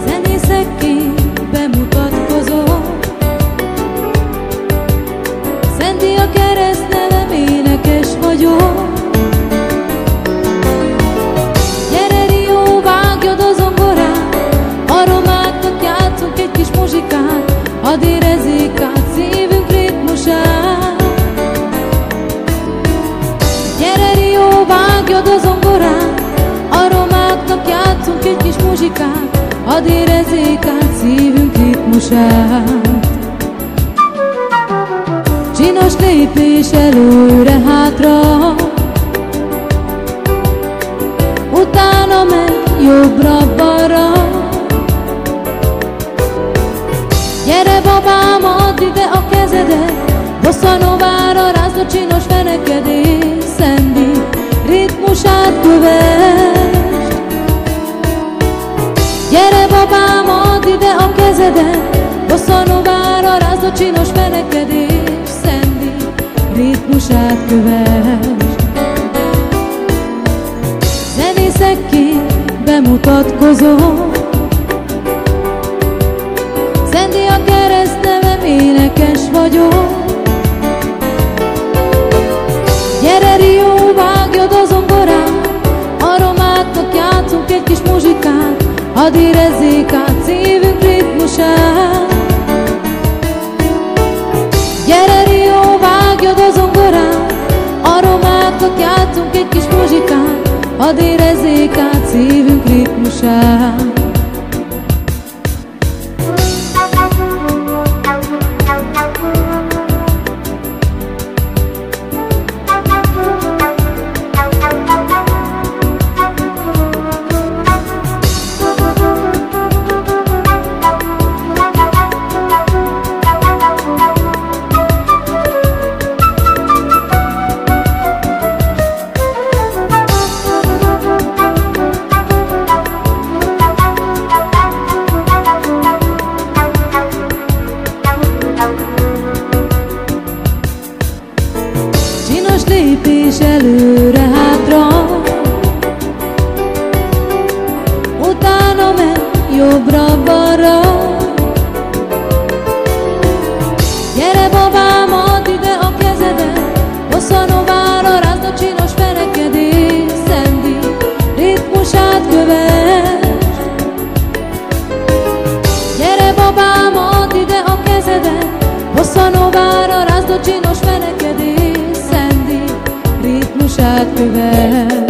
Zenészekként bemutatkozom, Szenti a keresztnevem, énekes vagyok. Gyere Rio, vágjad a zongorát, a romáknak játszunk egy kis muzsikát, hadd érezzék át szívünk ritmusát. Gyere Rio, vágjad a zongorát, a romáknak játszunk egy kis muzsikát, hadd érezzék át szívünk ritmusát. Csinos lépés előre-hátra, utána menj jobbra-balra. Gyere babám, add ide a kezedet, bosszanovára rázd a csinos fenekedés, Sandy ritmusát kövesd. Gyere babám, add ide a kezedet, bosszanovára rázd a csinos fenekedés, Sandy ritmusát kövesd. Zenészekként bemutatkozom, Sandy a keresztnevem, énekes vagyok. Gyere Rio, vágjad a zongorát, a romáknak játszunk egy kis muzsikát, hadd érezzék át szívünk ritmusát. Gyere Rio, vágjad a zongorát, a romáknak játszunk egy kis muzsikát, hadd érezzék át szívünk ritmusát. Csinos lépés előre-hátra, utána menj jobbra-balra. Gyere babám, add ide a kezedet, bosszanovára rázd a csinos fenekedés, Sandy ritmusát kövesd. Gyere babám, add ide a kezedet, bosszanovára rázd a csinos fenekedés, ritmusát kövesd.